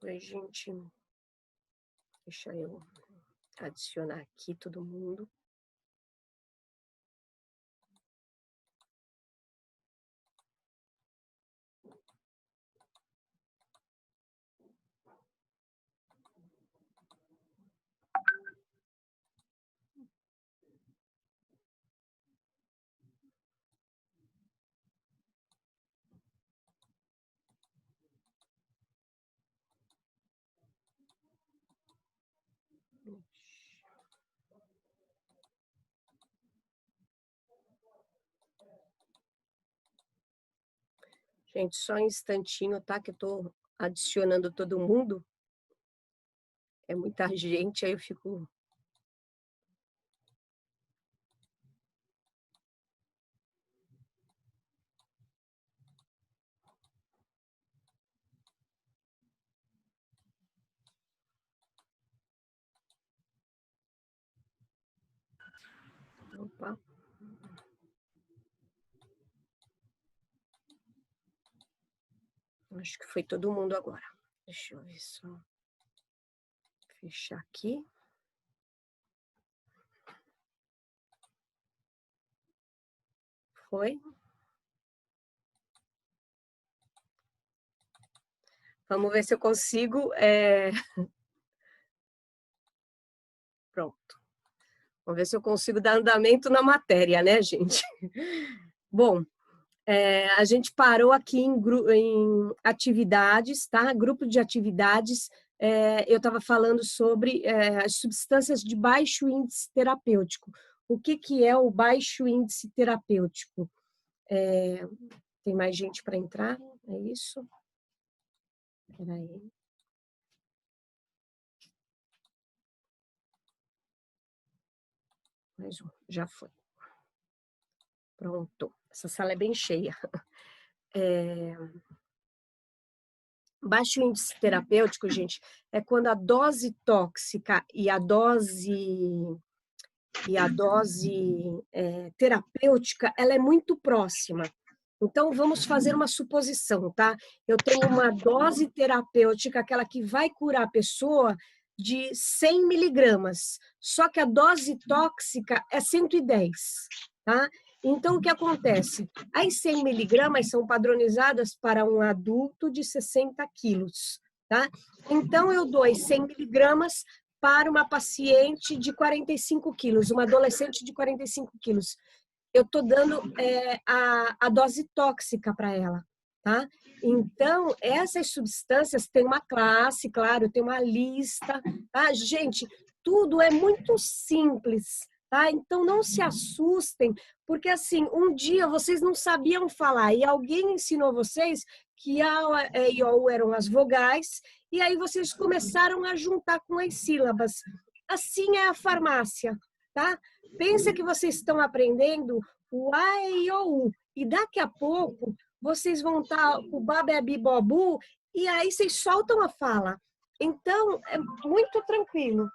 Oi, gente. Deixa eu adicionar aqui todo mundo. Gente, só um instantinho, tá? Que eu tô adicionando todo mundo. É muita gente, aí eu fico. Opa. Acho que foi todo mundo agora. Deixa eu ver só. Fechar aqui. Foi? Vamos ver se eu consigo. Pronto. Vamos ver se eu consigo dar andamento na matéria, né, gente? Bom, a gente parou aqui em atividades, tá? Grupo de atividades. Eu estava falando sobre as substâncias de baixo índice terapêutico. O que é o baixo índice terapêutico? Tem mais gente para entrar? É isso? Espera aí. Mais um, já foi. Pronto. Essa sala é bem cheia. Baixo índice terapêutico, gente, é quando a dose tóxica e a dose terapêutica, ela é muito próxima. Então, vamos fazer uma suposição, tá? Eu tenho uma dose terapêutica, aquela que vai curar a pessoa, de 100 miligramas, só que a dose tóxica é 110, tá? Então, o que acontece? As 100 miligramas são padronizadas para um adulto de 60 quilos, tá? Então, eu dou as 100 miligramas para uma paciente de 45 quilos, uma adolescente de 45 quilos. Eu estou dando a dose tóxica para ela, tá? Então, essas substâncias têm uma classe, claro, tem uma lista, tá? Gente, tudo é muito simples, tá? Então, não se assustem, porque, assim, um dia vocês não sabiam falar e alguém ensinou vocês que A e O eram as vogais, e aí vocês começaram a juntar com as sílabas. Assim é a farmácia, tá? Pensa que vocês estão aprendendo o A, E, I, O, U. E daqui a pouco vocês vão estar o babebi bobu e aí vocês soltam a fala. Então, é muito tranquilo.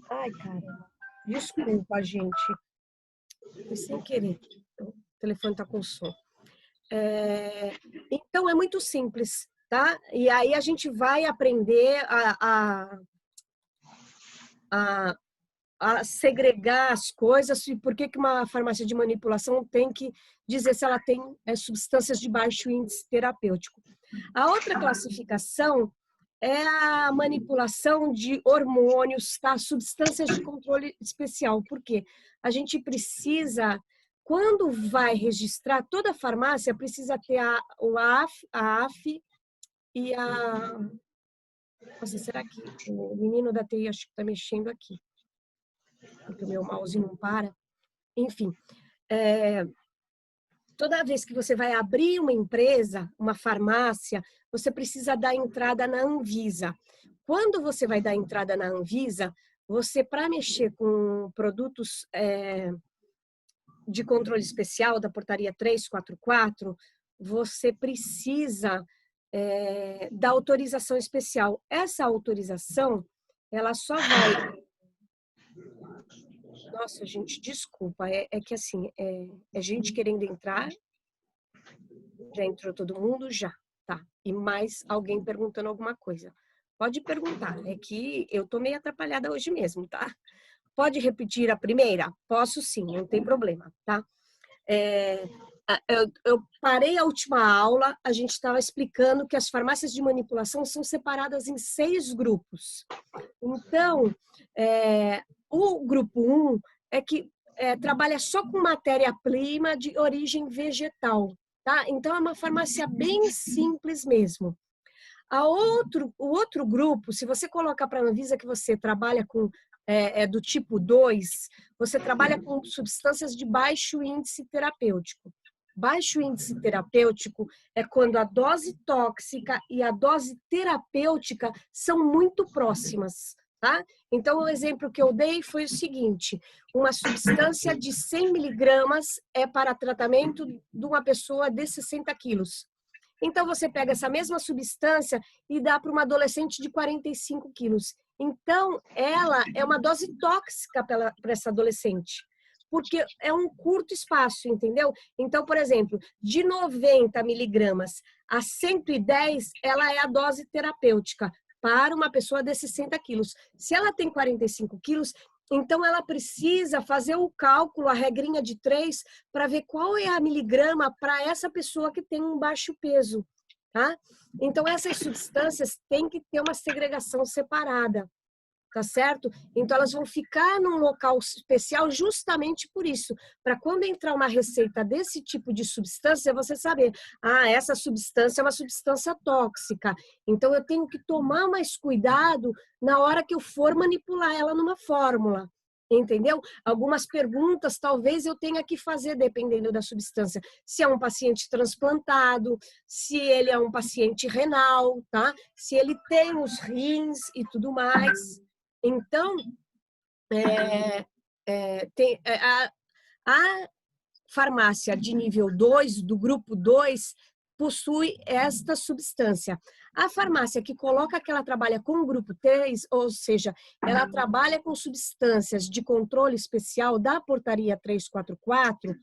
Ai, cara, desculpa, gente. Foi sem querer. O telefone está com som. Então, é muito simples, tá? E aí a gente vai aprender a segregar as coisas e por que uma farmácia de manipulação tem que dizer se ela tem substâncias de baixo índice terapêutico. A outra classificação é a manipulação de hormônios, tá? Substâncias de controle especial. Por quê? A gente precisa, quando vai registrar, toda farmácia precisa ter a AF e a... Nossa, será que o menino da TI acho que está mexendo aqui? Porque o meu mouse não para. Enfim, toda vez que você vai abrir uma empresa, uma farmácia, você precisa dar entrada na Anvisa. Quando você vai dar entrada na Anvisa, você, para mexer com produtos de controle especial da portaria 344, você precisa da autorização especial. Essa autorização, ela só vai... Nossa, gente, desculpa, é que assim, é gente querendo entrar, já entrou todo mundo, já. Tá. E mais alguém perguntando alguma coisa? Pode perguntar, é que eu tô meio atrapalhada hoje mesmo, tá? Pode repetir a primeira? Posso sim, não tem problema, tá? Eu parei a última aula, a gente estava explicando que as farmácias de manipulação são separadas em 6 grupos. Então, o grupo 1 é que trabalha só com matéria-prima de origem vegetal, tá? Então, é uma farmácia bem simples mesmo. O outro grupo, se você colocar para a Anvisa que você trabalha com do tipo 2, você trabalha com substâncias de baixo índice terapêutico. Baixo índice terapêutico é quando a dose tóxica e a dose terapêutica são muito próximas, tá? Então, o exemplo que eu dei foi o seguinte: uma substância de 100 miligramas é para tratamento de uma pessoa de 60 quilos. Então, você pega essa mesma substância e dá para uma adolescente de 45 quilos. Então, ela é uma dose tóxica para essa adolescente, porque é um curto espaço, entendeu? Então, por exemplo, de 90 miligramas a 110, ela é a dose terapêutica para uma pessoa de 60 quilos. Se ela tem 45 quilos, então ela precisa fazer o cálculo, a regrinha de 3, para ver qual é a miligrama para essa pessoa que tem um baixo peso, tá? Então, essas substâncias têm que ter uma segregação separada, tá certo? Então, elas vão ficar num local especial justamente por isso, para quando entrar uma receita desse tipo de substância, você saber, essa substância é uma substância tóxica, então eu tenho que tomar mais cuidado na hora que eu for manipular ela numa fórmula. Entendeu? Algumas perguntas talvez eu tenha que fazer dependendo da substância. Se é um paciente transplantado, se ele é um paciente renal, tá? Se ele tem os rins e tudo mais. Então, a farmácia de nível 2, do grupo 2, possui esta substância. A farmácia que coloca que ela trabalha com o grupo 3, ou seja, ela trabalha com substâncias de controle especial da portaria 344,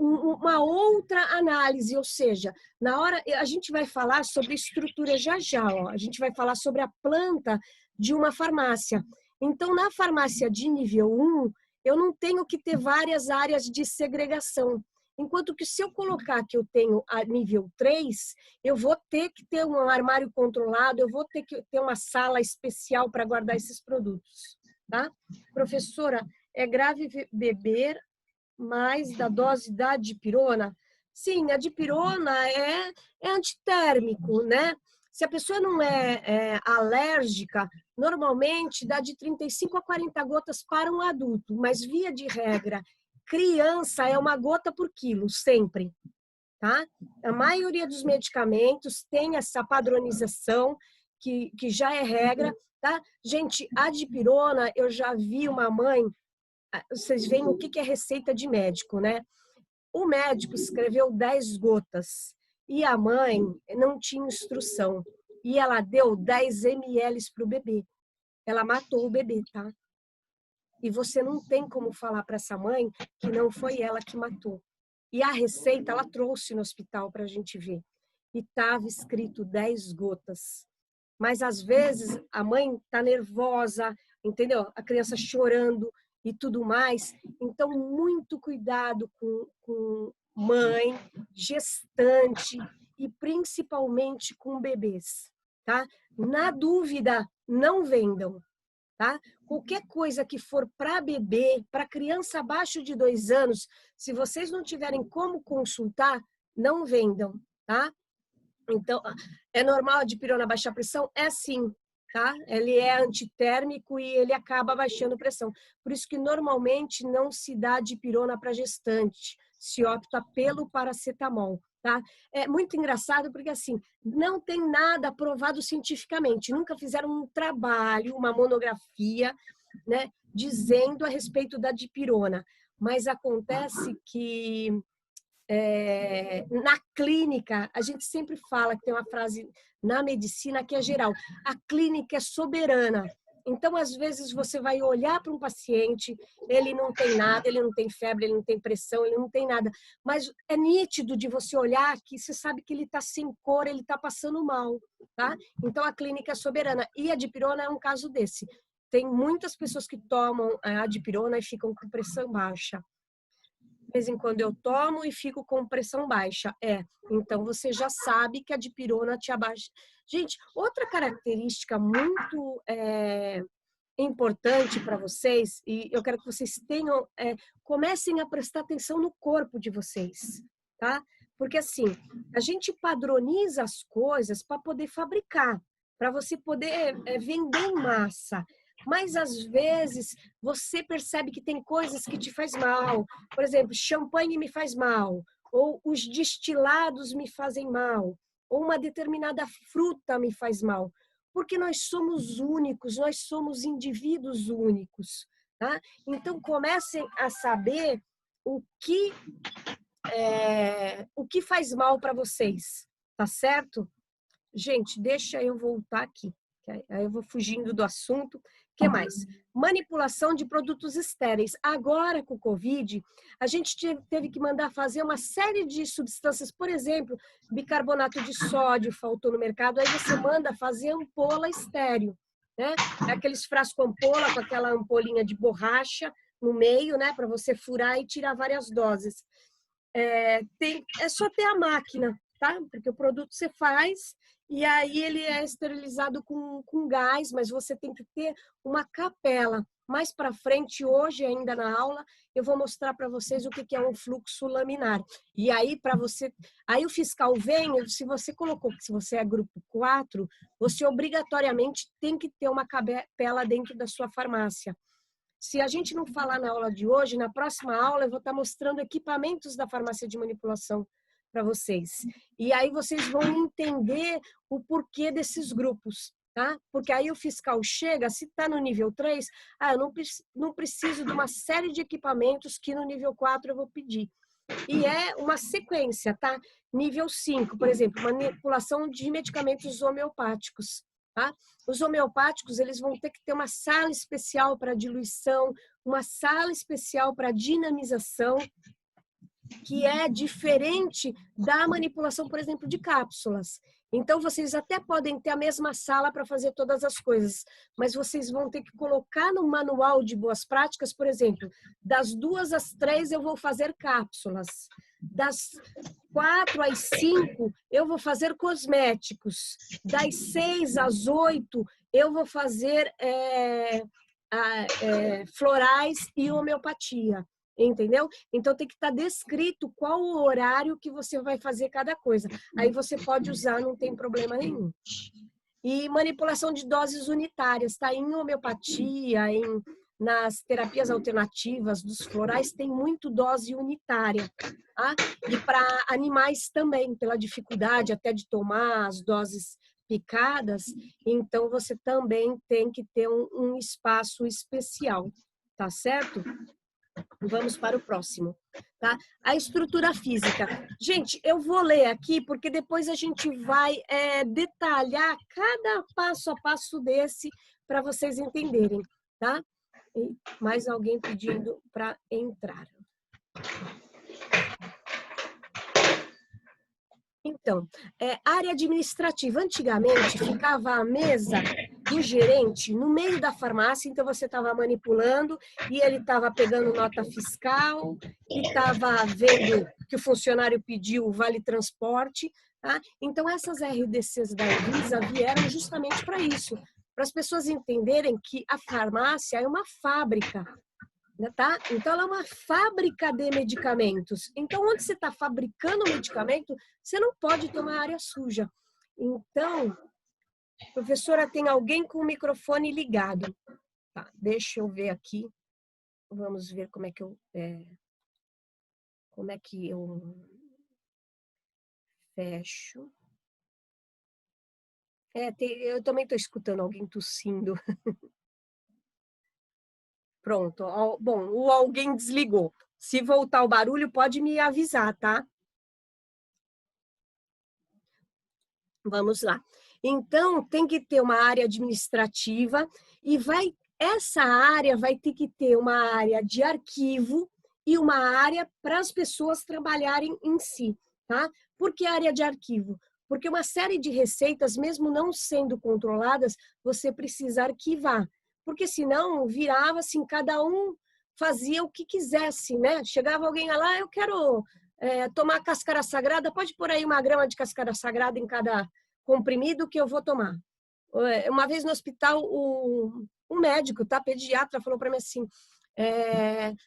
uma outra análise, ou seja, na hora a gente vai falar sobre estrutura já já, ó, a gente vai falar sobre a planta de uma farmácia. Então, na farmácia de nível 1, eu não tenho que ter várias áreas de segregação. Enquanto que se eu colocar que eu tenho a nível 3, eu vou ter que ter um armário controlado, eu vou ter que ter uma sala especial para guardar esses produtos, tá? Professora, é grave beber mais da dose da dipirona? Sim, a dipirona é antitérmico, né? Se a pessoa não é alérgica, normalmente dá de 35 a 40 gotas para um adulto, mas via de regra, criança é uma gota por quilo, sempre, tá? A maioria dos medicamentos tem essa padronização que já é regra, tá? Gente, a dipirona, eu já vi uma mãe, vocês veem o que é receita de médico, né? O médico escreveu 10 gotas e a mãe não tinha instrução. E ela deu 10 ml para o bebê. Ela matou o bebê, tá? E você não tem como falar para essa mãe que não foi ela que matou. E a receita ela trouxe no hospital para a gente ver. E estava escrito 10 gotas. Mas às vezes a mãe está nervosa, entendeu? A criança chorando e tudo mais. Então, muito cuidado com mãe, gestante e principalmente com bebês, tá? Na dúvida, não vendam, tá? Qualquer coisa que for para bebê, para criança abaixo de 2 anos, se vocês não tiverem como consultar, não vendam, tá? Então, é normal a dipirona baixar a pressão? É sim, tá? Ele é antitérmico e ele acaba baixando pressão. Por isso que normalmente não se dá dipirona para gestante, se opta pelo paracetamol, tá? É muito engraçado porque, assim, não tem nada provado cientificamente. Nunca fizeram um trabalho, uma monografia, né, dizendo a respeito da dipirona. Mas acontece que na clínica, a gente sempre fala que tem uma frase na medicina que é geral, a clínica é soberana. Então, às vezes, você vai olhar para um paciente, ele não tem nada, ele não tem febre, ele não tem pressão, ele não tem nada. Mas é nítido de você olhar que você sabe que ele está sem cor, ele está passando mal, tá? Então, a clínica é soberana. E a dipirona é um caso desse. Tem muitas pessoas que tomam a dipirona e ficam com pressão baixa. De vez em quando eu tomo e fico com pressão baixa. Então você já sabe que a dipirona te abaixa. Gente, outra característica muito importante para vocês, e eu quero que vocês comecem a prestar atenção no corpo de vocês, tá? Porque assim, a gente padroniza as coisas para poder fabricar, para você poder vender em massa. Mas, às vezes, você percebe que tem coisas que te faz mal. Por exemplo, champanhe me faz mal, ou os destilados me fazem mal, ou uma determinada fruta me faz mal. Porque nós somos únicos, nós somos indivíduos únicos. Tá? Então, comecem a saber o que faz mal para vocês. Tá certo? Gente, deixa eu voltar aqui. Aí eu vou fugindo do assunto. O que mais? Manipulação de produtos estéreis. Agora, com o Covid, a gente teve que mandar fazer uma série de substâncias. Por exemplo, bicarbonato de sódio faltou no mercado. Aí você manda fazer ampola estéreo, né? É aqueles frascos ampola com aquela ampolinha de borracha no meio, né? Para você furar e tirar várias doses. É só ter a máquina, tá? Porque o produto você faz e aí ele é esterilizado com gás, mas você tem que ter uma capela. Mais para frente, hoje ainda na aula, eu vou mostrar para vocês o que é um fluxo laminar. E aí, aí o fiscal vem, se você colocou que se você é grupo 4, você obrigatoriamente tem que ter uma capela dentro da sua farmácia. Se a gente não falar na aula de hoje, na próxima aula eu vou estar mostrando equipamentos da farmácia de manipulação para vocês. E aí vocês vão entender o porquê desses grupos, tá? Porque aí o fiscal chega, se está no nível 3, eu não preciso de uma série de equipamentos que no nível 4 eu vou pedir. E é uma sequência, tá? Nível 5, por exemplo, manipulação de medicamentos homeopáticos. Tá? Os homeopáticos, eles vão ter que ter uma sala especial para diluição, uma sala especial para dinamização, que é diferente da manipulação, por exemplo, de cápsulas. Então, vocês até podem ter a mesma sala para fazer todas as coisas, mas vocês vão ter que colocar no manual de boas práticas, por exemplo, das 2 às 3 eu vou fazer cápsulas, das 4 às 5 eu vou fazer cosméticos, das 6 às 8 eu vou fazer florais e homeopatia. Entendeu? Então tem que estar descrito qual o horário que você vai fazer cada coisa. Aí você pode usar, não tem problema nenhum. E manipulação de doses unitárias, tá? Em homeopatia, nas terapias alternativas dos florais, tem muito dose unitária. Tá? E para animais também, pela dificuldade até de tomar as doses picadas, então você também tem que ter um espaço especial, tá certo? Vamos para o próximo, tá? A estrutura física. Gente, eu vou ler aqui, porque depois a gente vai detalhar cada passo a passo desse para vocês entenderem, tá? E mais alguém pedindo para entrar. Então, área administrativa. Antigamente, ficava a mesa do gerente no meio da farmácia, então você estava manipulando e ele estava pegando nota fiscal e estava vendo que o funcionário pediu o vale transporte. Tá? Então, essas RDCs da Anvisa vieram justamente para isso, para as pessoas entenderem que a farmácia é uma fábrica. Tá? Então, ela é uma fábrica de medicamentos. Então, onde você está fabricando medicamento, você não pode ter uma área suja. Então, professora, tem alguém com o microfone ligado. Tá, deixa eu ver aqui. Vamos ver como é que eu fecho. Eu também estou escutando alguém tossindo. Pronto. Bom, o alguém desligou. Se voltar o barulho, pode me avisar, tá? Vamos lá. Então, tem que ter uma área administrativa e essa área vai ter que ter uma área de arquivo e uma área para as pessoas trabalharem em si, tá? Por que área de arquivo? Porque uma série de receitas, mesmo não sendo controladas, você precisa arquivar. Porque senão virava assim, cada um fazia o que quisesse, né? Chegava alguém lá, eu quero tomar cascara sagrada, pode pôr aí 1 grama de cascara sagrada em cada comprimido que eu vou tomar. Uma vez no hospital, um médico, tá, pediatra, falou para mim assim,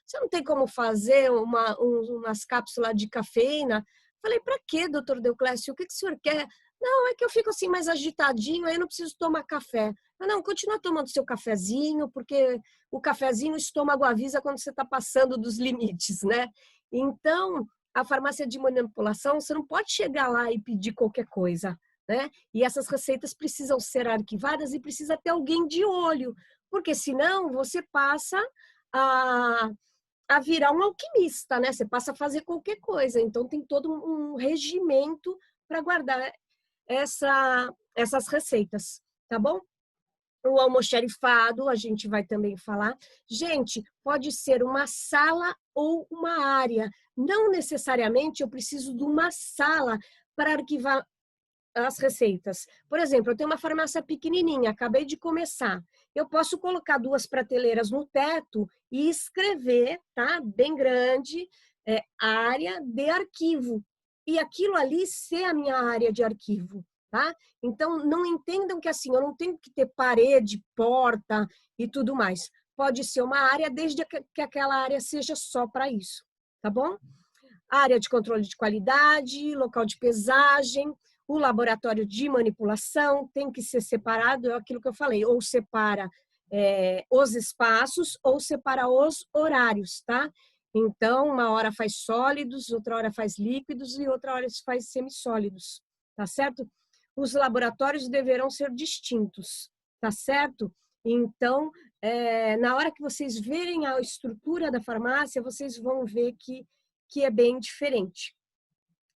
você não tem como fazer umas cápsulas de cafeína? Falei, para quê, doutor Deoclésio? O que o senhor quer? Não, é que eu fico assim mais agitadinho, aí eu não preciso tomar café. Não, continua tomando seu cafezinho, porque o cafezinho, o estômago avisa quando você está passando dos limites, né? Então, a farmácia de manipulação, você não pode chegar lá e pedir qualquer coisa, né? E essas receitas precisam ser arquivadas e precisa ter alguém de olho, porque senão você passa a, a virar um alquimista, né? Você passa a fazer qualquer coisa. Então, tem todo um regimento para guardar essas receitas, tá bom? O almoxarifado, a gente vai também falar. Gente, pode ser uma sala ou uma área. Não necessariamente eu preciso de uma sala para arquivar as receitas. Por exemplo, eu tenho uma farmácia pequenininha, acabei de começar. Eu posso colocar 2 prateleiras no teto e escrever, tá? Bem grande, área de arquivo. E aquilo ali ser a minha área de arquivo, tá? Então, não entendam que assim, eu não tenho que ter parede, porta e tudo mais. Pode ser uma área desde que aquela área seja só para isso, tá bom? Área de controle de qualidade, local de pesagem, o laboratório de manipulação tem que ser separado, é aquilo que eu falei, ou separa os espaços ou separa os horários, tá? Então, uma hora faz sólidos, outra hora faz líquidos e outra hora faz semissólidos, tá certo? Os laboratórios deverão ser distintos, tá certo? Então, na hora que vocês verem a estrutura da farmácia, vocês vão ver que é bem diferente.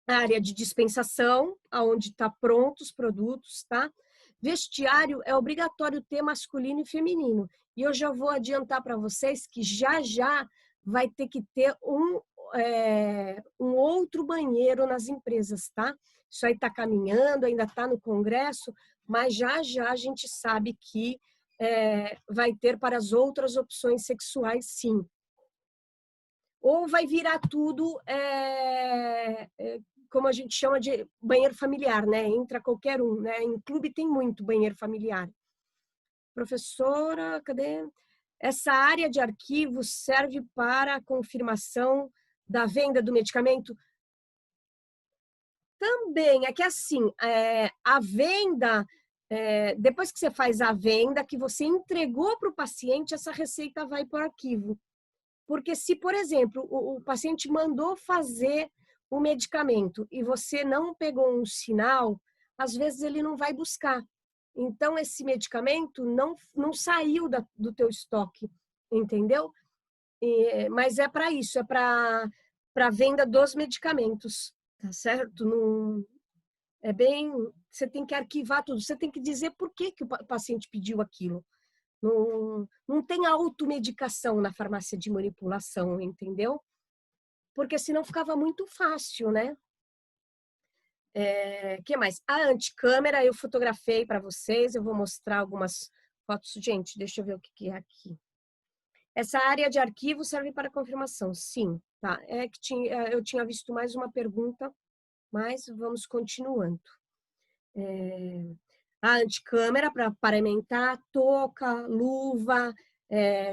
A área de dispensação, aonde está prontos os produtos, tá? Vestiário é obrigatório ter masculino e feminino. E eu já vou adiantar para vocês que já vai ter que ter um outro banheiro nas empresas, tá? Isso aí está caminhando, ainda está no Congresso, mas já a gente sabe que vai ter para as outras opções sexuais, sim. Ou vai virar tudo, como a gente chama de banheiro familiar, né? Entra qualquer um, né? Em clube tem muito banheiro familiar. Professora, cadê? Essa área de arquivos serve para a confirmação da venda do medicamento? Também, é que assim, a venda, depois que você faz a venda, que você entregou para o paciente, essa receita vai para o arquivo. Porque se, por exemplo, o paciente mandou fazer o medicamento e você não pegou um sinal, às vezes ele não vai buscar. Então, esse medicamento não saiu do teu estoque, entendeu? Mas é para isso, é para a venda dos medicamentos, tá certo? Não, você tem que arquivar tudo, você tem que dizer por que o paciente pediu aquilo. Não tem automedicação na farmácia de manipulação, entendeu? Porque senão ficava muito fácil, né? Que mais? A anticâmera eu fotografei para vocês, eu vou mostrar algumas fotos. Gente, deixa eu ver o que é aqui. Essa área de arquivo serve para confirmação? Sim, tá. Eu tinha visto mais uma pergunta, mas vamos continuando. A anticâmera para paramentar, touca, luva,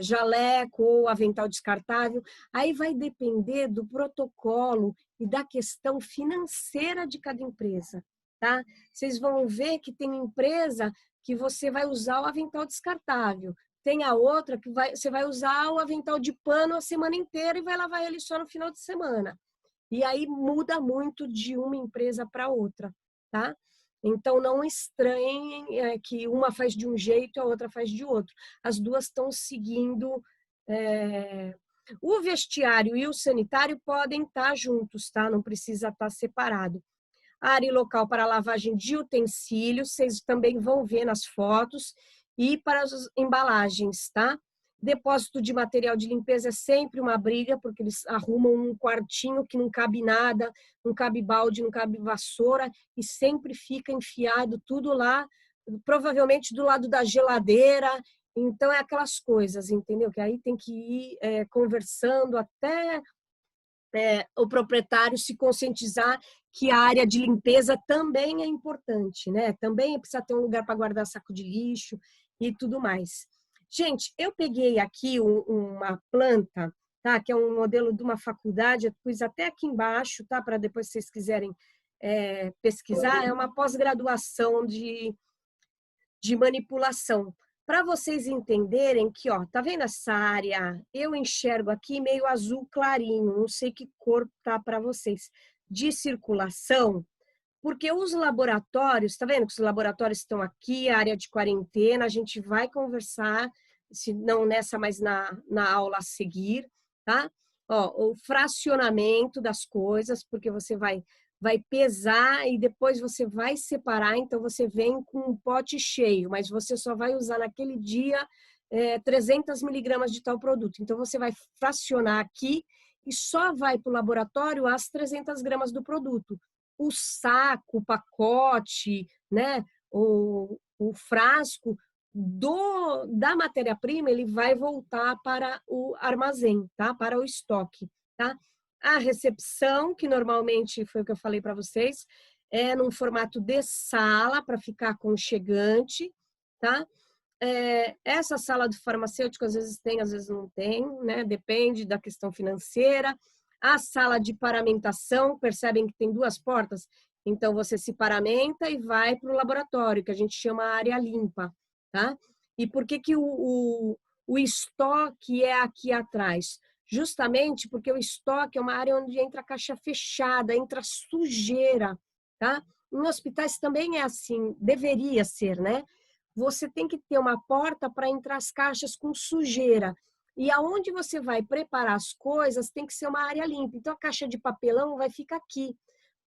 jaleco ou avental descartável. Aí vai depender do protocolo e da questão financeira de cada empresa, tá? Vocês vão ver que tem empresa que você vai usar o avental descartável, tem a outra que você vai usar o avental de pano a semana inteira e vai lavar ele só no final de semana. E aí muda muito de uma empresa para outra, tá? Então, não estranhem que uma faz de um jeito e a outra faz de outro. As duas estão seguindo... O vestiário e o sanitário podem estar juntos, tá? Não precisa estar separado. área local para lavagem de utensílios, vocês também vão ver nas fotos, e para as embalagens, tá? Depósito de material de limpeza é sempre uma briga, porque eles arrumam um quartinho que não cabe nada, não cabe balde, não cabe vassoura, e sempre fica enfiado tudo lá, provavelmente do lado da geladeira. Então, é aquelas coisas, entendeu? Que aí tem que ir conversando até o proprietário se conscientizar que a área de limpeza também é importante, né? Também precisa ter um lugar para guardar saco de lixo e tudo mais. Gente, eu peguei aqui uma planta, tá? Que é um modelo de uma faculdade, eu pus até aqui embaixo, tá? Para depois vocês quiserem pesquisar, é uma pós-graduação de manipulação. Para vocês entenderem que, ó, tá vendo essa área? Eu enxergo aqui meio azul clarinho, não sei que cor tá para vocês, de circulação, porque os laboratórios, tá vendo que os laboratórios estão aqui, a área de quarentena, a gente vai conversar, se não nessa, mas na aula a seguir, tá? Ó, o fracionamento das coisas, porque você vai pesar e depois você vai separar, então você vem com um pote cheio, mas você só vai usar naquele dia 300 miligramas de tal produto. Então você vai fracionar aqui e só vai para o laboratório as 300 gramas do produto. O saco, o pacote, né, o frasco da matéria-prima, ele vai voltar para o armazém, tá? Para o estoque, tá? A recepção, que normalmente foi o que eu falei para vocês, é num formato de sala para ficar aconchegante, tá? Essa sala do farmacêutico às vezes tem, às vezes não tem, né? Depende da questão financeira. A sala de paramentação, percebem que tem duas portas? Então, você se paramenta e vai para o laboratório, que a gente chama área limpa, tá? E por que que o estoque é aqui atrás? Justamente porque o estoque é uma área onde entra a caixa fechada, entra sujeira, tá? Em hospitais também é assim, deveria ser, né? Você tem que ter uma porta para entrar as caixas com sujeira. E aonde você vai preparar as coisas tem que ser uma área limpa. Então, a caixa de papelão vai ficar aqui.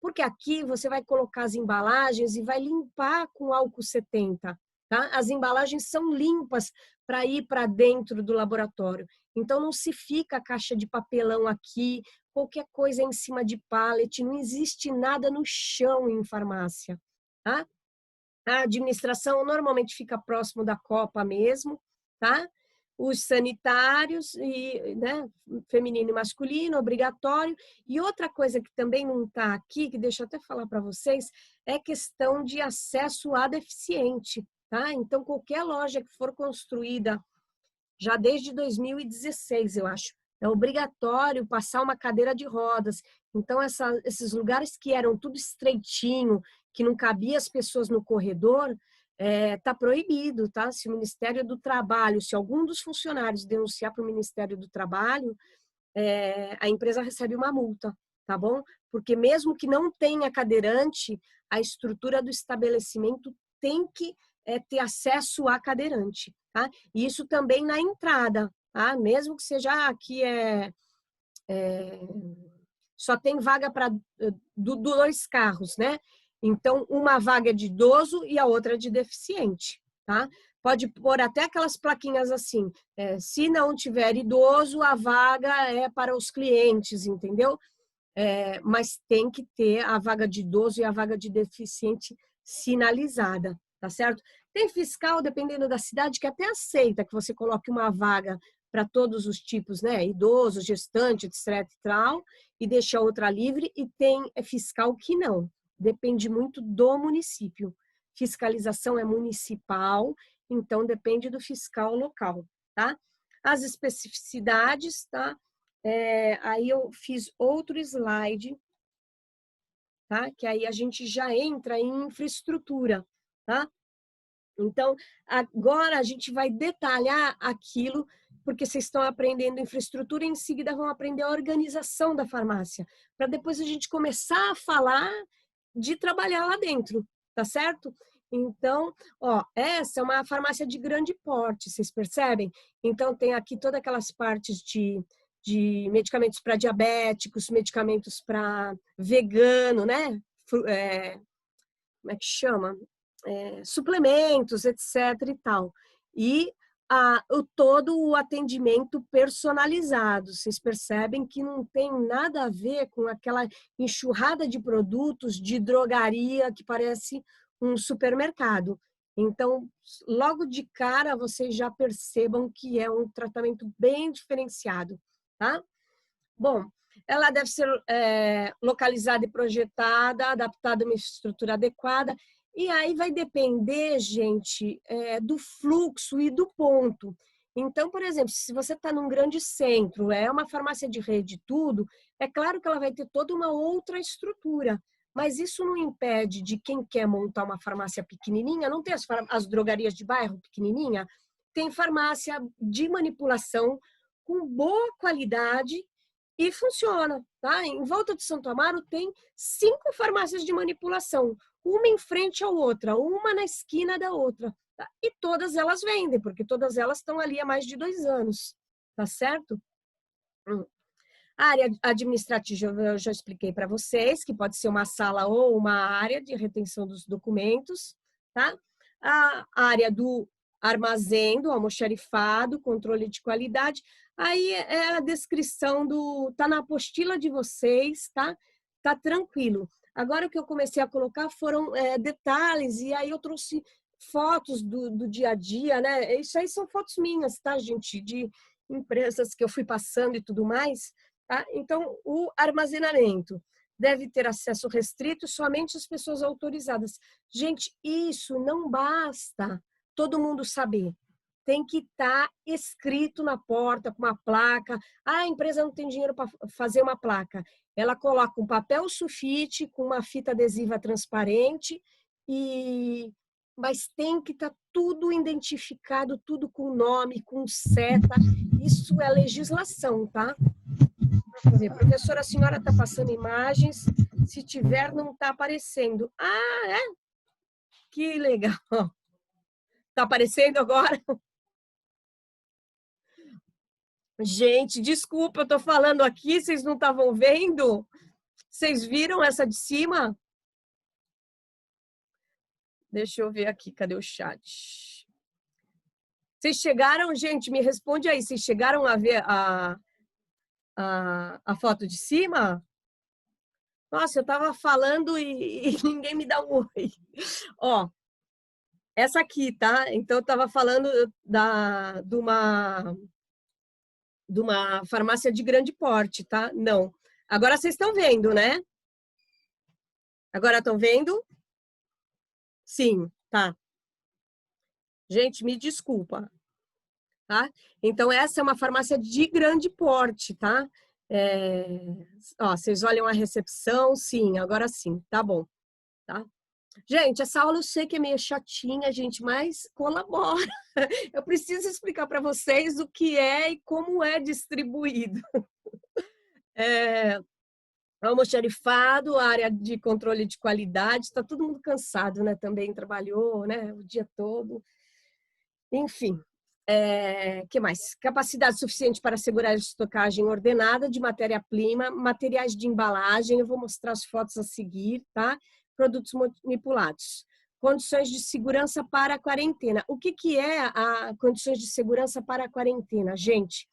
Porque aqui você vai colocar as embalagens e vai limpar com álcool 70. Tá? As embalagens são limpas para ir para dentro do laboratório. Então, não se fica a caixa de papelão aqui, qualquer coisa em cima de pallet, não existe nada no chão em farmácia. Tá? A administração normalmente fica próximo da copa mesmo, tá? Os sanitários, né, feminino e masculino, obrigatório. E outra coisa que também não está aqui, que deixa eu até falar para vocês, é questão de acesso a deficiente, tá? Então, qualquer loja que for construída já desde 2016, eu acho, é obrigatório passar uma cadeira de rodas. Então, esses lugares que eram tudo estreitinho, que não cabia as pessoas no corredor, tá proibido, tá? Se o Ministério do Trabalho, se algum dos funcionários denunciar para o Ministério do Trabalho, a empresa recebe uma multa, tá bom? Porque mesmo que não tenha cadeirante, a estrutura do estabelecimento tem que ter acesso a cadeirante, tá? E isso também na entrada, tá? Mesmo que seja aqui só tem vaga para dois carros, né? Então, uma vaga é de idoso e a outra é de deficiente, tá? Pode pôr até aquelas plaquinhas assim, se não tiver idoso, a vaga é para os clientes, entendeu? Mas tem que ter a vaga de idoso e a vaga de deficiente sinalizada, tá certo? Tem fiscal, dependendo da cidade, que até aceita que você coloque uma vaga para todos os tipos, né? Idoso, gestante, etc. e deixa outra livre, e tem fiscal que não. Depende muito do município. Fiscalização é municipal, então depende do fiscal local, tá? As especificidades, tá? Aí eu fiz outro slide, tá? Que aí a gente já entra em infraestrutura, tá? Então, agora a gente vai detalhar aquilo, porque vocês estão aprendendo infraestrutura e em seguida vão aprender a organização da farmácia, para depois a gente começar a falar de trabalhar lá dentro, tá certo? Então, ó, essa é uma farmácia de grande porte, vocês percebem? Então, tem aqui todas aquelas partes de medicamentos para diabéticos, medicamentos para vegano, né? como é que chama? Suplementos, etc. e tal. E todo o atendimento personalizado. Vocês percebem que não tem nada a ver com aquela enxurrada de produtos de drogaria que parece um supermercado. Então, logo de cara, vocês já percebam que é um tratamento bem diferenciado, tá? Bom, ela deve ser localizada e projetada, adaptada a uma estrutura adequada, e aí vai depender, gente, do fluxo e do ponto. Então, por exemplo, se você está num grande centro, é uma farmácia de rede e tudo, é claro que ela vai ter toda uma outra estrutura, mas isso não impede de quem quer montar uma farmácia pequenininha, não tem as drogarias de bairro pequenininha, tem farmácia de manipulação com boa qualidade e funciona, tá? Em volta de Santo Amaro tem 5 farmácias de manipulação, uma em frente à outra, uma na esquina da outra, tá? E todas elas vendem, porque todas elas estão ali há mais de 2 anos, tá certo? A área administrativa eu já expliquei para vocês, que pode ser uma sala ou uma área de retenção dos documentos, tá? A área do armazém, do almoxarifado, controle de qualidade, aí é a descrição tá na apostila de vocês, tá? Tá tranquilo. Agora o que eu comecei a colocar foram detalhes, e aí eu trouxe fotos do dia a dia, né? Isso aí são fotos minhas, tá, gente? De empresas que eu fui passando e tudo mais. Tá? Então, o armazenamento deve ter acesso restrito somente às pessoas autorizadas. Gente, isso não basta todo mundo saber. Tem que estar escrito na porta, com uma placa. A empresa não tem dinheiro para fazer uma placa. Ela coloca um papel sulfite com uma fita adesiva transparente, mas tem que estar tudo identificado, tudo com nome, com seta. Isso é legislação, tá? Professora, a senhora está passando imagens, se tiver, não está aparecendo. Ah, é? Que legal. Está aparecendo agora? Gente, desculpa, eu estou falando aqui, vocês não estavam vendo? Vocês viram essa de cima? Deixa eu ver aqui, cadê o chat? Vocês chegaram, gente, me responde aí, vocês chegaram a ver a foto de cima? Nossa, eu estava falando e ninguém me dá um oi. Ó, essa aqui, tá? Então, eu estava falando de uma farmácia de grande porte, tá? Não. Agora vocês estão vendo, né? Agora estão vendo? Sim, tá. Gente, me desculpa, tá? Então, essa é uma farmácia de grande porte, tá? Ó, vocês olham a recepção, sim, agora sim, tá bom, tá? Gente, essa aula eu sei que é meio chatinha, gente, mas colabora. Eu preciso explicar para vocês o que é e como é distribuído. Almoxarifado, área de controle de qualidade, está todo mundo cansado, né? Também trabalhou, né? O dia todo. Enfim, que mais? Capacidade suficiente para assegurar a estocagem ordenada de matéria-prima, materiais de embalagem, eu vou mostrar as fotos a seguir, tá? Produtos manipulados. Condições de segurança para a quarentena. O que é a condições de segurança para a quarentena? Gente,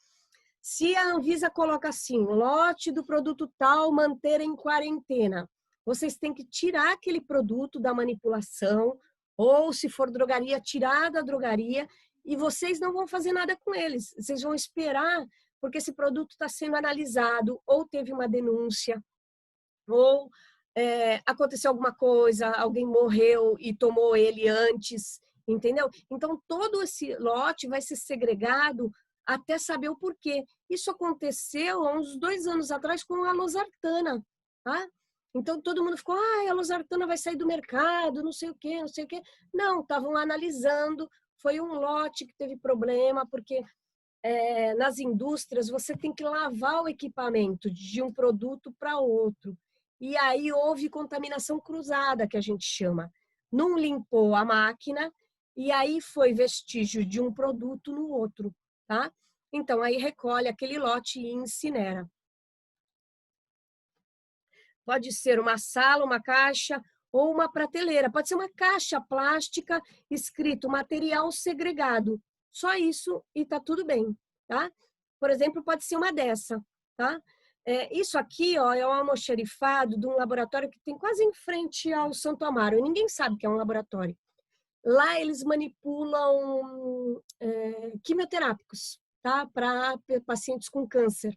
se a Anvisa coloca assim, lote do produto tal manter em quarentena, vocês têm que tirar aquele produto da manipulação, ou se for drogaria, tirar da drogaria, e vocês não vão fazer nada com eles. Vocês vão esperar, porque esse produto está sendo analisado, ou teve uma denúncia, ou aconteceu alguma coisa, alguém morreu e tomou ele antes, entendeu? Então, todo esse lote vai ser segregado até saber o porquê. Isso aconteceu há uns 2 anos atrás com a losartana, tá? Então, todo mundo ficou, a losartana vai sair do mercado, não sei o quê, não sei o quê. Não, estavam analisando, foi um lote que teve problema, porque nas indústrias você tem que lavar o equipamento de um produto para outro. E aí houve contaminação cruzada, que a gente chama. Não limpou a máquina e aí foi vestígio de um produto no outro, tá? Então, aí recolhe aquele lote e incinera. Pode ser uma sala, uma caixa ou uma prateleira. Pode ser uma caixa plástica escrito material segregado. Só isso e tá tudo bem, tá? Por exemplo, pode ser uma dessa, tá? Isso aqui, ó, é um almoxarifado de um laboratório que tem quase em frente ao Santo Amaro. Ninguém sabe que é um laboratório. Lá eles manipulam quimioterápicos, tá? Para pacientes com câncer.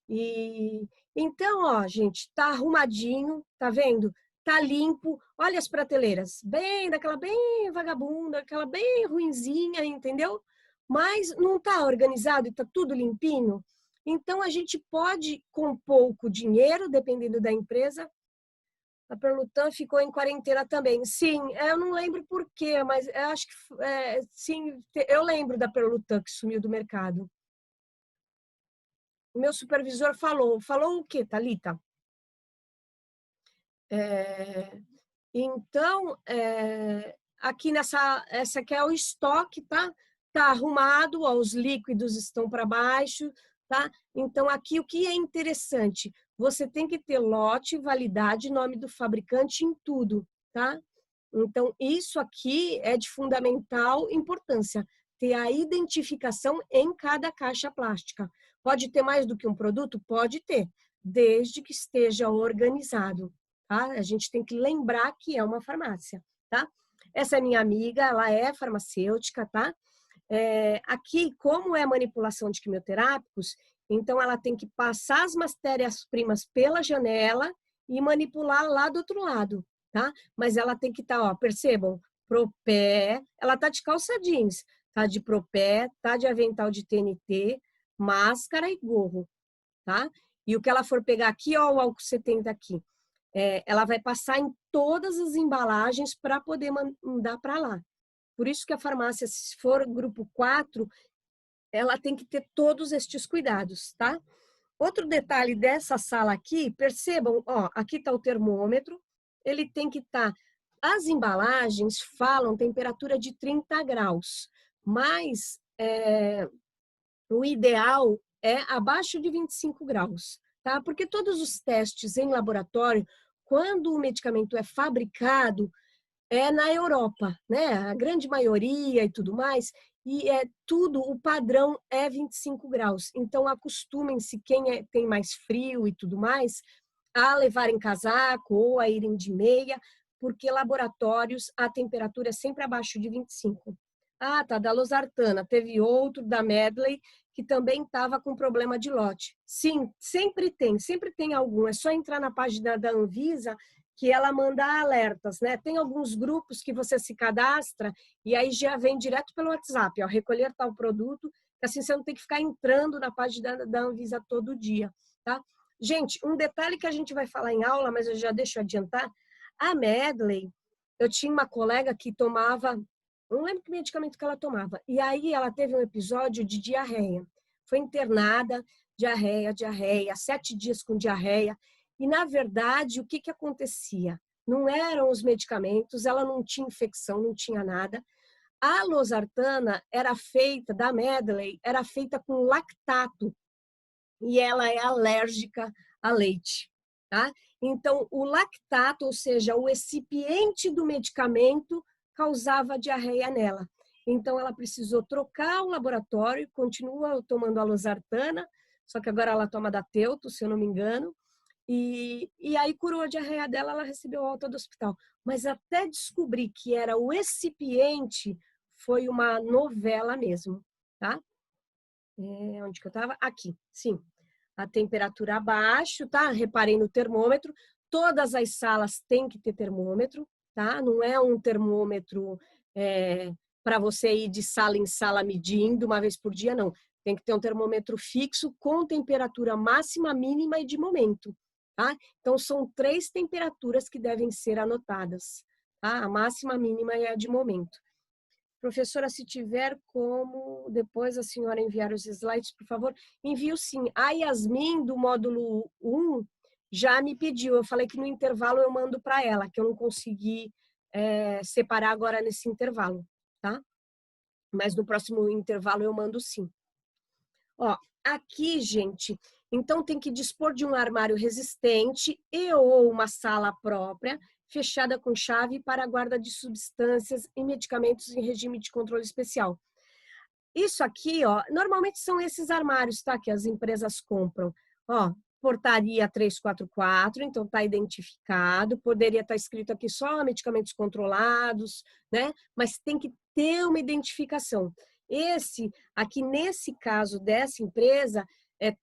E então, ó, gente, tá arrumadinho, tá vendo? Tá limpo. Olha as prateleiras, bem daquela bem vagabunda, aquela bem ruinzinha, entendeu? Mas não tá organizado e tá tudo limpinho. Então a gente pode com pouco dinheiro, dependendo da empresa. A Perlutan ficou em quarentena também. Sim, eu não lembro por quê, mas eu acho que sim, eu lembro da Perlutan que sumiu do mercado. O meu supervisor falou o quê, Thalita? É, então, aqui essa aqui é o estoque, tá? Tá arrumado, ó, os líquidos estão para baixo, tá? Então, aqui o que é interessante? Você tem que ter lote, validade, nome do fabricante em tudo, tá? Então, isso aqui é de fundamental importância, ter a identificação em cada caixa plástica. Pode ter mais do que um produto? Pode ter, desde que esteja organizado. Tá? A gente tem que lembrar que é uma farmácia, tá? Essa é minha amiga, ela é farmacêutica, tá? Aqui, como é manipulação de quimioterápicos, então ela tem que passar as matérias-primas pela janela e manipular lá do outro lado, tá? Mas ela tem que estar, ó, percebam, propé, ela tá de calça jeans, tá de propé, tá de avental de TNT, máscara e gorro, tá? E o que ela for pegar aqui, ó, o álcool 70 aqui, ela vai passar em todas as embalagens para poder mandar para lá. Por isso que a farmácia, se for grupo 4, ela tem que ter todos estes cuidados, tá? Outro detalhe dessa sala aqui, percebam, ó, aqui está o termômetro, ele tem que estar... As embalagens falam temperatura de 30 graus, mas o ideal é abaixo de 25 graus, tá? Porque todos os testes em laboratório, quando o medicamento é fabricado, é na Europa, né? A grande maioria e tudo mais, e é tudo, o padrão é 25 graus. Então, acostumem-se, quem tem mais frio e tudo mais, a levarem casaco ou a irem de meia, porque laboratórios, a temperatura é sempre abaixo de 25. Ah, tá, da Losartana. Teve outro da Medley que também estava com problema de lote. Sim, sempre tem algum. É só entrar na página da Anvisa que ela manda alertas, né? Tem alguns grupos que você se cadastra e aí já vem direto pelo WhatsApp, ó, recolher tal produto, que assim você não tem que ficar entrando na página da Anvisa todo dia, tá? Gente, um detalhe que a gente vai falar em aula, mas eu já deixo adiantar, a Medley, eu tinha uma colega que tomava, não lembro que medicamento que ela tomava, e aí ela teve um episódio de diarreia. Foi internada, diarreia, 7 dias com diarreia, e, na verdade, o que acontecia? Não eram os medicamentos, ela não tinha infecção, não tinha nada. A losartana era feita, da Medley, era feita com lactato, e ela é alérgica a leite, tá? Então, o lactato, ou seja, o excipiente do medicamento, causava diarreia nela. Então, ela precisou trocar o laboratório, continua tomando a losartana, só que agora ela toma da Teuto, se eu não me engano, e aí curou a diarreia dela, ela recebeu alta do hospital. Mas até descobrir que era o excipiente, foi uma novela mesmo, tá? Onde que eu estava? Aqui, sim. A temperatura abaixo, tá? Reparei no termômetro. Todas as salas têm que ter termômetro, tá? Não é um termômetro para você ir de sala em sala medindo uma vez por dia, não. Tem que ter um termômetro fixo com temperatura máxima, mínima e de momento, tá? Então, são 3 temperaturas que devem ser anotadas, tá? A máxima, a mínima e a de momento. Professora, se tiver como depois a senhora enviar os slides, por favor, envio sim. A Yasmin, do módulo 1, já me pediu. Eu falei que no intervalo eu mando para ela, que eu não consegui separar agora nesse intervalo, tá? Mas no próximo intervalo eu mando sim. Ó, aqui, gente, então tem que dispor de um armário resistente e ou uma sala própria, fechada com chave para a guarda de substâncias e medicamentos em regime de controle especial. Isso aqui, ó, normalmente são esses armários, tá? Que as empresas compram. Ó, portaria 344, então tá identificado. Poderia estar escrito aqui só medicamentos controlados, né? Mas tem que ter uma identificação. Esse, aqui nesse caso dessa empresa,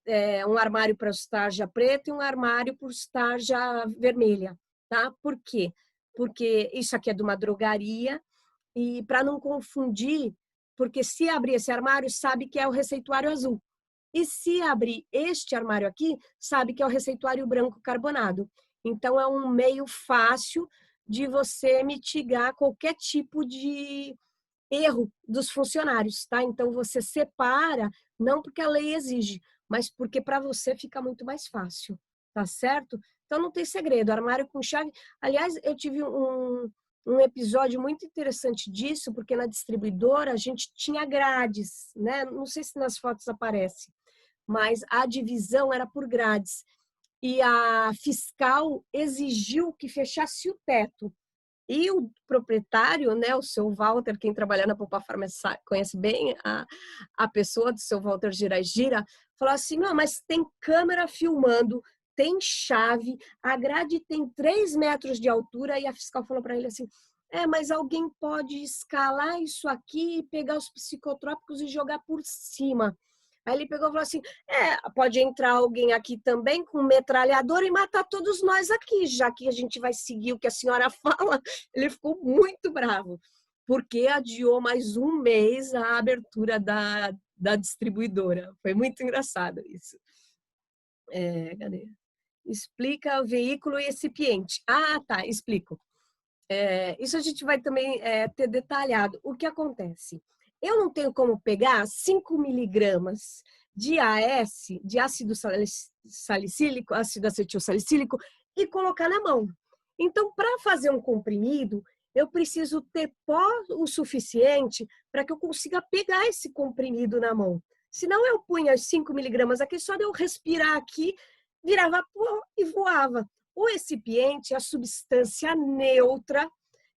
é um armário para tarja preta e um armário para tarja vermelha, tá? Por quê? Porque isso aqui é de uma drogaria e para não confundir, porque se abrir esse armário, sabe que é o receituário azul. E se abrir este armário aqui, sabe que é o receituário branco carbonado. Então, é um meio fácil de você mitigar qualquer tipo de erro dos funcionários, tá? Então, você separa, não porque a lei exige, mas porque para você fica muito mais fácil, tá certo? Então, não tem segredo, armário com chave. Aliás, eu tive um episódio muito interessante disso, porque na distribuidora a gente tinha grades, né? Não sei se nas fotos aparece, mas a divisão era por grades. E a fiscal exigiu que fechasse o teto. E o proprietário, né, o seu Walter, quem trabalha na Poupa Farma conhece bem a pessoa do seu Walter Gira, falou assim, não, mas tem câmera filmando, tem chave, a grade tem 3 metros de altura, e a fiscal falou para ele assim, mas alguém pode escalar isso aqui, pegar os psicotrópicos e jogar por cima. Aí ele pegou e falou assim, pode entrar alguém aqui também com metralhador e matar todos nós aqui, já que a gente vai seguir o que a senhora fala. Ele ficou muito bravo, porque adiou mais um mês a abertura da distribuidora. Foi muito engraçado isso. Cadê? Explica o veículo e recipiente. Ah, tá, explico. Isso a gente vai também ter detalhado. O que acontece? Eu não tenho como pegar 5 miligramas de AS, de ácido salicílico, ácido acetilsalicílico, e colocar na mão. Então, para fazer um comprimido, eu preciso ter pó o suficiente para que eu consiga pegar esse comprimido na mão. Senão eu punha os 5 miligramas aqui, só de eu respirar aqui, virava pó e voava. O recipiente é a substância neutra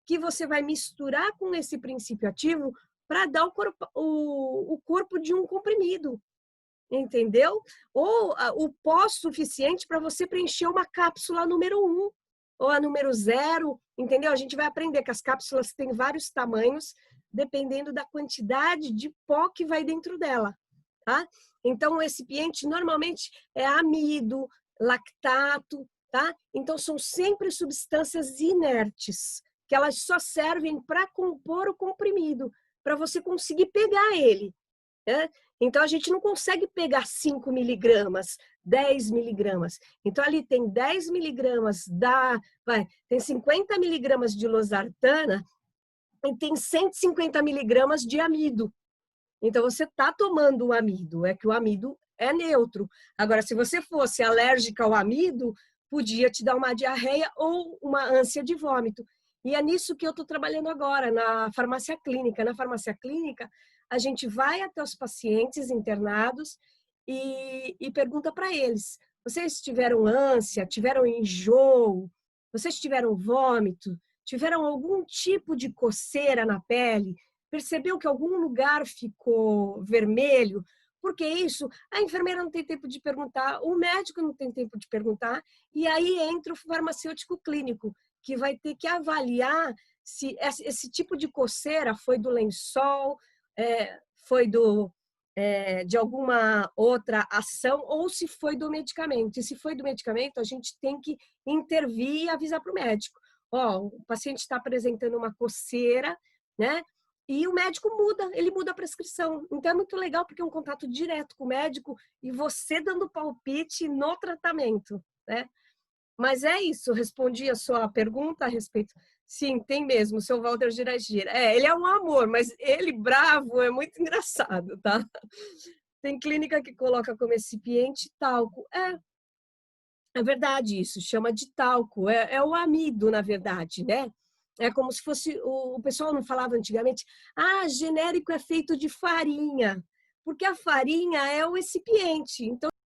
que você vai misturar com esse princípio ativo para dar o corpo de um comprimido, entendeu? Ou o pó suficiente para você preencher uma cápsula número 1 ou a número 0, entendeu? A gente vai aprender que as cápsulas têm vários tamanhos, dependendo da quantidade de pó que vai dentro dela, tá? Então, o recipiente normalmente é amido, lactato, tá? Então, são sempre substâncias inertes, que elas só servem para compor o comprimido, para você conseguir pegar ele, né? Então, a gente não consegue pegar 5 miligramas, 10 miligramas. Então, ali tem 10 miligramas tem 50 miligramas de losartana e tem 150 miligramas de amido. Então, você está tomando o amido, é que o amido é neutro. Agora, se você fosse alérgica ao amido, podia te dar uma diarreia ou uma ânsia de vômito. E é nisso que eu estou trabalhando agora, na farmácia clínica. Na farmácia clínica, a gente vai até os pacientes internados e pergunta para eles, vocês tiveram ânsia, tiveram enjoo, vocês tiveram vômito, tiveram algum tipo de coceira na pele, percebeu que algum lugar ficou vermelho? Porque isso, a enfermeira não tem tempo de perguntar, o médico não tem tempo de perguntar, e aí entra o farmacêutico clínico, que vai ter que avaliar se esse tipo de coceira foi do lençol, foi de alguma outra ação, ou se foi do medicamento. E se foi do medicamento, a gente tem que intervir e avisar para o médico. O paciente está apresentando uma coceira, né? E o médico ele muda a prescrição. Então é muito legal porque é um contato direto com o médico e você dando palpite no tratamento, né? Mas é isso, respondi a sua pergunta a respeito. Sim, tem mesmo, o seu Walter Gira. Ele é um amor, mas ele bravo é muito engraçado, tá? Tem clínica que coloca como recipiente talco. É verdade isso, chama de talco. É o amido, na verdade, né? É como se fosse, o pessoal não falava antigamente, genérico é feito de farinha. porque a farinha é o recipiente. Então,